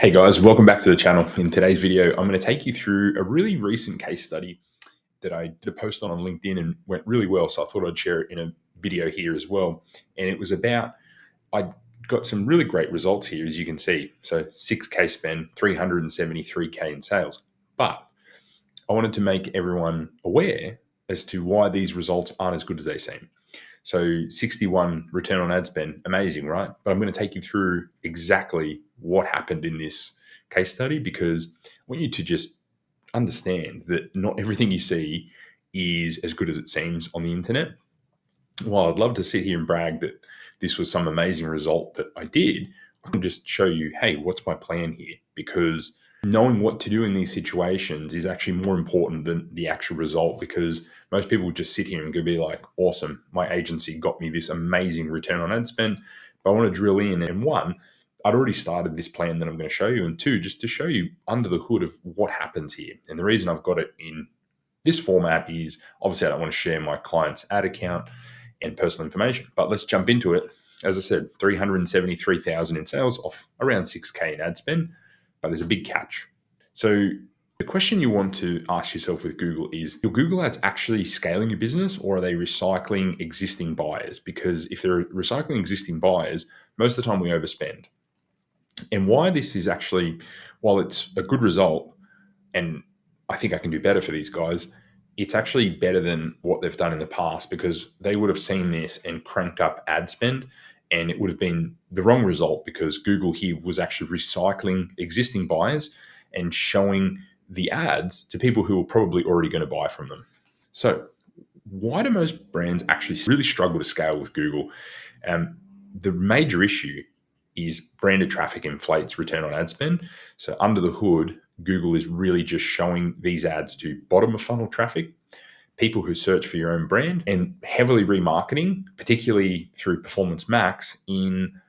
Hey guys, welcome back to the channel. In today's video, I'm going to take you through a really recent case study that I did a post on LinkedIn and went really well. So I thought I'd share it in a video here as well. And it was about, I got some really great results here, as you can see. So 6K spend, 373K in sales. But I wanted to make everyone aware as to why these results aren't as good as they seem. So 61 return on ad spend, amazing, right? But I'm going to take you through exactly what happened in this case study because I want you to just understand that not everything you see is as good as it seems on the internet. While I'd love to sit here and brag that this was some amazing result that I did, I can just show you, hey, what's my plan here? Because knowing what to do in these situations is actually more important than the actual result, because most people just sit here and go be like, awesome, my agency got me this amazing return on ad spend, but I want to drill in. And one, I'd already started this plan that I'm going to show you. And two, just to show you under the hood of what happens here. And the reason I've got it in this format is obviously I don't want to share my client's ad account and personal information, but let's jump into it. As I said, 373,000 in sales off around 6K in ad spend, but there's a big catch. So the question you want to ask yourself with Google is, your Google ads actually scaling your business, or are they recycling existing buyers? Because if they're recycling existing buyers, most of the time we overspend. And why this is actually, while it's a good result, and I think I can do better for these guys, it's actually better than what they've done in the past, because they would have seen this and cranked up ad spend, and it would have been the wrong result, because Google here was actually recycling existing buyers and showing the ads to people who were probably already going to buy from them. So why do most brands actually really struggle to scale with Google? The major issue is branded traffic inflates return on ad spend. So under the hood, Google is really just showing these ads to bottom of funnel traffic, people who search for your own brand, and heavily remarketing, particularly through Performance Max, in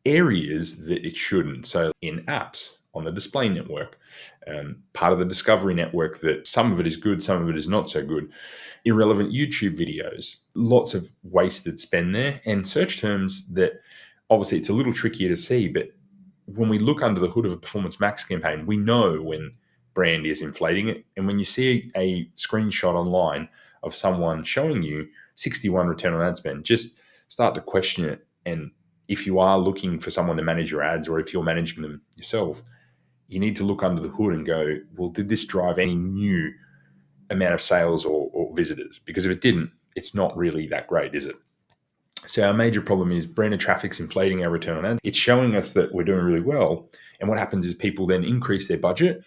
areas that it shouldn't. So in apps, on the display network, part of the discovery network, that some of it is good, some of it is not so good. Irrelevant YouTube videos, lots of wasted spend there, and search terms that obviously it's a little trickier to see, but when we look under the hood of a Performance Max campaign, we know when brand is inflating it. And when you see a screenshot online of someone showing you 61 return on ad spend, just start to question it. And if you are looking for someone to manage your ads, or if you're managing them yourself, you need to look under the hood and go, well, did this drive any new amount of sales or visitors? Because if it didn't, it's not really that great, is it? So our major problem is branded traffic's inflating our return on ads. It's showing us that we're doing really well. And what happens is people then increase their budget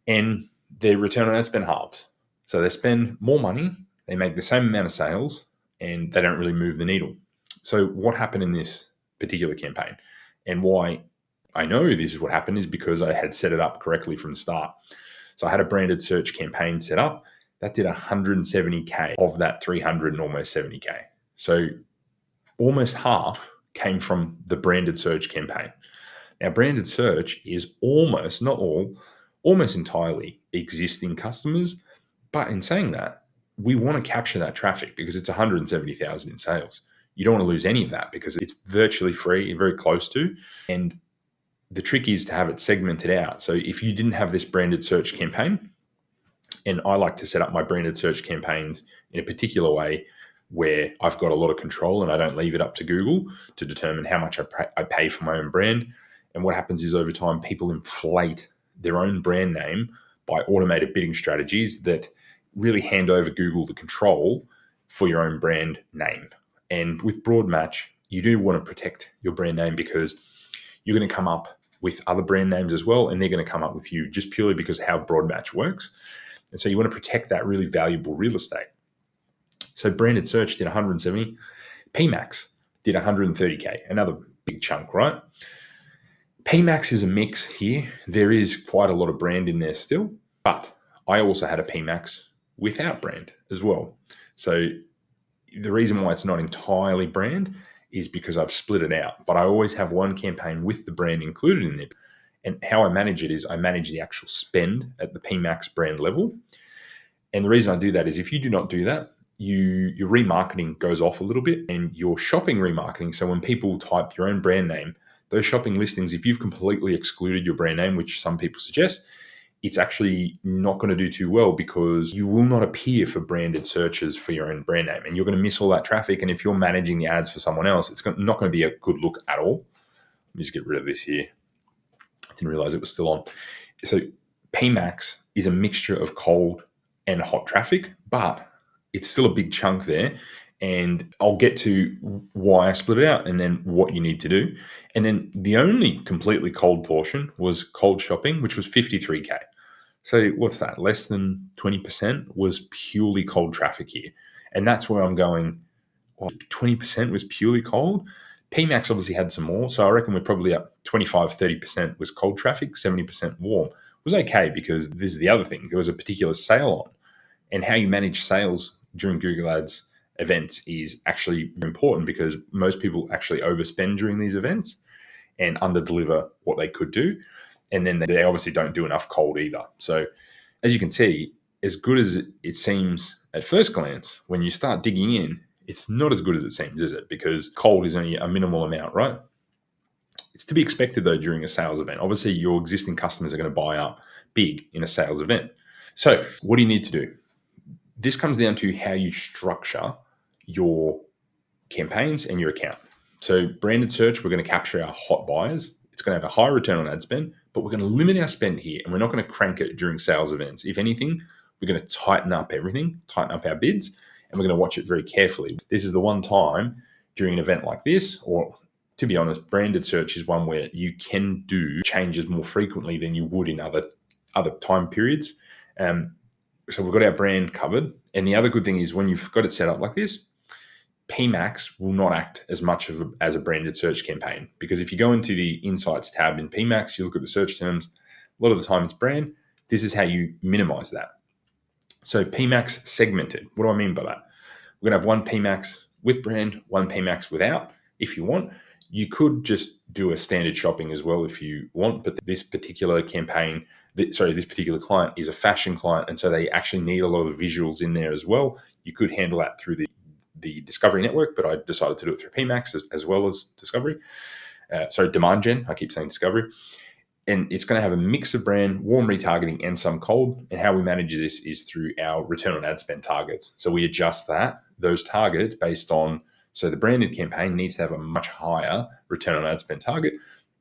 and their return on ad spend halves. So they spend more money, they make the same amount of sales, and they don't really move the needle. So what happened in this particular campaign, and why I know this is what happened, is because I had set it up correctly from the start. So I had a branded search campaign set up that did 170K of that 300 and almost 70K. So almost half came from the branded search campaign. Now, branded search is almost, not all, almost entirely existing customers. But in saying that, we want to capture that traffic because it's 170,000 in sales. You don't want to lose any of that because it's virtually free and very close to. And the trick is to have it segmented out. So if you didn't have this branded search campaign, and I like to set up my branded search campaigns in a particular way where I've got a lot of control and I don't leave it up to Google to determine how much I pay for my own brand. And what happens is over time, people inflate their own brand name by automated bidding strategies that really hand over Google the control for your own brand name. And with Broadmatch, you do want to protect your brand name because you're going to come up with other brand names as well, and they're going to come up with you just purely because of how Broadmatch works. And so you want to protect that really valuable real estate. So branded search did 170, PMax did 130K, another big chunk, right? PMax is a mix here. There is quite a lot of brand in there still, but I also had a PMax without brand as well. So the reason why it's not entirely brand is because I've split it out, but I always have one campaign with the brand included in it. And how I manage it is I manage the actual spend at the PMax brand level. And the reason I do that is if you do not do that, your remarketing goes off a little bit, and your shopping remarketing. So when people type your own brand name, those shopping listings, if you've completely excluded your brand name, which some people suggest, it's actually not going to do too well because you will not appear for branded searches for your own brand name and you're going to miss all that traffic. And if you're managing the ads for someone else, it's not going to be a good look at all. Let me just get rid of this here. I didn't realize it was still on. So PMax is a mixture of cold and hot traffic, but it's still a big chunk there. And I'll get to why I split it out and then what you need to do. And then the only completely cold portion was cold shopping, which was 53K. So what's that? Less than 20% was purely cold traffic here. And that's where I'm going, 20% was purely cold? PMax obviously had some more. So I reckon we're probably up 25, 30% was cold traffic, 70% warm. It was okay because this is the other thing. There was a particular sale on. And how you manage sales during Google Ads events is actually important because most people actually overspend during these events and underdeliver what they could do. And then they obviously don't do enough cold either. So as you can see, as good as it seems at first glance, when you start digging in, it's not as good as it seems, is it? Because cold is only a minimal amount, right? It's to be expected though during a sales event. Obviously, your existing customers are going to buy up big in a sales event. So what do you need to do? This comes down to how you structure your campaigns and your account. So branded search, we're going to capture our hot buyers. It's going to have a high return on ad spend, but we're going to limit our spend here and we're not going to crank it during sales events. If anything, we're going to tighten up everything, tighten up our bids, and we're going to watch it very carefully. This is the one time during an event like this, or to be honest, branded search is one where you can do changes more frequently than you would in other time periods. So we've got our brand covered. And the other good thing is when you've got it set up like this, PMax will not act as much as a branded search campaign. Because if you go into the Insights tab in PMax, you look at the search terms, a lot of the time it's brand. This is how you minimize that. So PMax segmented. What do I mean by that? We're going to have one PMax with brand, one PMax without, if you want. You could just do a standard shopping as well if you want, but this particular campaign, this particular client is a fashion client, and so they actually need a lot of the visuals in there as well. You could handle that through the Discovery network, but I decided to do it through PMax as well as Discovery. Demand Gen. I keep saying Discovery. And it's going to have a mix of brand, warm retargeting, and some cold. And how we manage this is through our return on ad spend targets. So we adjust those targets based on, so the branded campaign needs to have a much higher return on ad spend target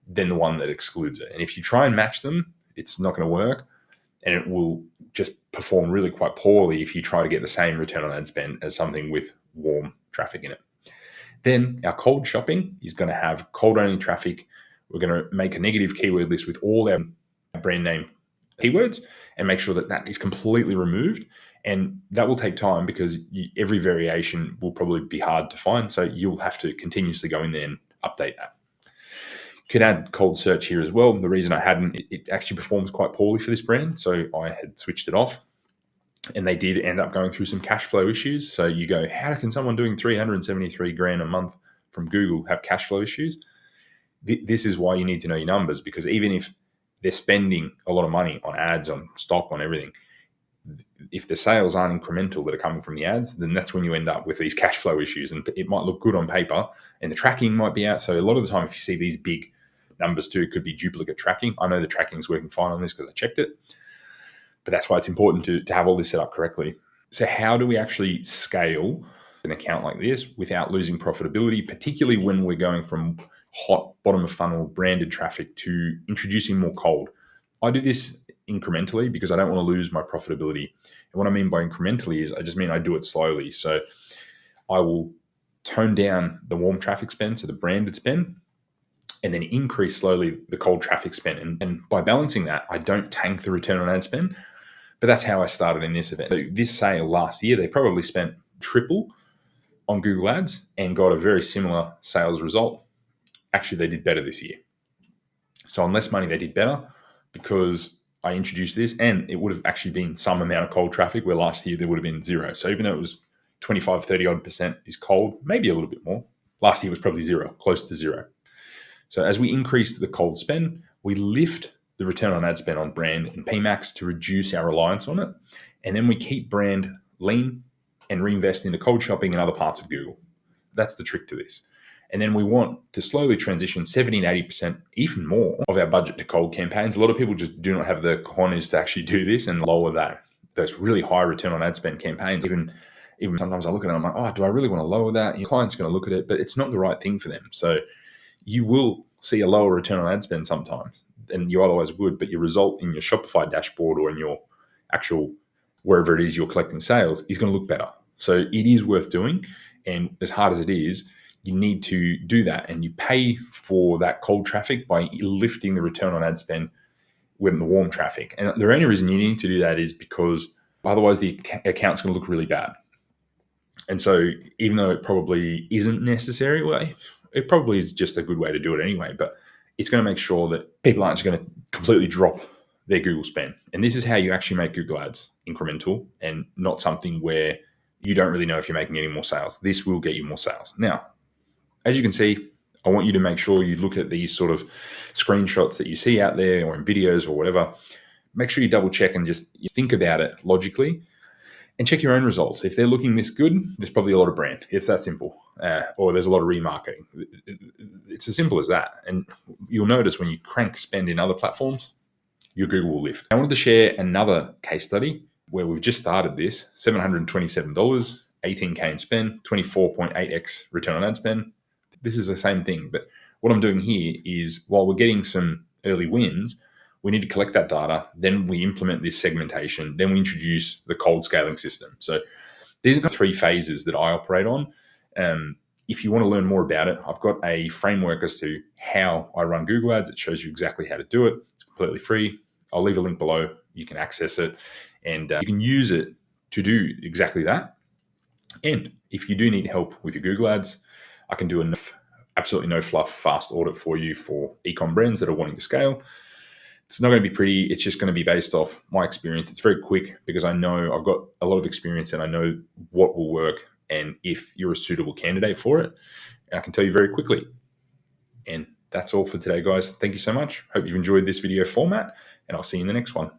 than the one that excludes it. And if you try and match them, it's not going to work. And it will just perform really quite poorly if you try to get the same return on ad spend as something with warm traffic in it. Then our cold shopping is going to have cold-only traffic. We're going to make a negative keyword list with all our brand name keywords and make sure that is completely removed. And that will take time because every variation will probably be hard to find. So you'll have to continuously go in there and update that. You could add cold search here as well. The reason I hadn't, it actually performs quite poorly for this brand. So I had switched it off. And they did end up going through some cash flow issues. So you go, how can someone doing 373 grand a month from Google have cash flow issues? This is why you need to know your numbers, because even if they're spending a lot of money on ads, on stock, on everything, if the sales aren't incremental that are coming from the ads, then that's when you end up with these cash flow issues. And it might look good on paper and the tracking might be out. So a lot of the time, if you see these big numbers too, it could be duplicate tracking. I know the tracking is working fine on this because I checked it. But that's why it's important to have all this set up correctly. So how do we actually scale an account like this without losing profitability, particularly when we're going from hot bottom of funnel branded traffic to introducing more cold? I do this incrementally because I don't want to lose my profitability. And what I mean by incrementally is I just mean I do it slowly. So I will tone down the warm traffic spend, so the branded spend, and then increase slowly the cold traffic spend. And by balancing that, I don't tank the return on ad spend. But that's how I started in this event. So this sale last year, they probably spent triple on Google Ads and got a very similar sales result. Actually, they did better this year. So on less money, they did better because I introduced this, and it would have actually been some amount of cold traffic where last year there would have been zero. So even though it was 25, 30% is cold, maybe a little bit more, last year was probably zero, close to zero. So as we increase the cold spend, we lift the return on ad spend on brand and PMax to reduce our reliance on it. And then we keep brand lean and reinvest into cold shopping and other parts of Google. That's the trick to this. And then we want to slowly transition 70 and 80%, even more, of our budget to cold campaigns. A lot of people just do not have the cojones to actually do this and lower those really high return on ad spend campaigns. Even sometimes I look at it and I'm like, oh, do I really want to lower that? Your client's going to look at it, but it's not the right thing for them. So you will see a lower return on ad spend sometimes than you otherwise would, but your result in your Shopify dashboard or in your actual, wherever it is you're collecting sales, is going to look better. So it is worth doing. And as hard as it is, you need to do that. And you pay for that cold traffic by lifting the return on ad spend with the warm traffic. And the only reason you need to do that is because otherwise the account's going to look really bad. And so even though it probably isn't necessary, well, it probably is just a good way to do it anyway, but it's going to make sure that people aren't just going to completely drop their Google spend. And this is how you actually make Google Ads incremental and not something where you don't really know if you're making any more sales. This will get you more sales. Now, as you can see, I want you to make sure you look at these sort of screenshots that you see out there or in videos or whatever. Make sure you double check and just think about it logically and check your own results. If they're looking this good, there's probably a lot of brand. It's that simple. Or there's a lot of remarketing. It's as simple as that. And you'll notice when you crank spend in other platforms, your Google will lift. I wanted to share another case study where we've just started this, $727, 18K in spend, 24.8x return on ad spend. This is the same thing. But what I'm doing here is while we're getting some early wins, we need to collect that data. Then we implement this segmentation. Then we introduce the cold scaling system. So these are the 3 phases that I operate on. If you want to learn more about it, I've got a framework as to how I run Google Ads. It shows you exactly how to do it. It's completely free. I'll leave a link below. You can access it and you can use it to do exactly that. And if you do need help with your Google Ads, I can do absolutely no fluff fast audit for you for e-com brands that are wanting to scale. It's not going to be pretty. It's just going to be based off my experience. It's very quick because I know I've got a lot of experience and I know what will work and if you're a suitable candidate for it. And I can tell you very quickly. And that's all for today, guys. Thank you so much. Hope you've enjoyed this video format and I'll see you in the next one.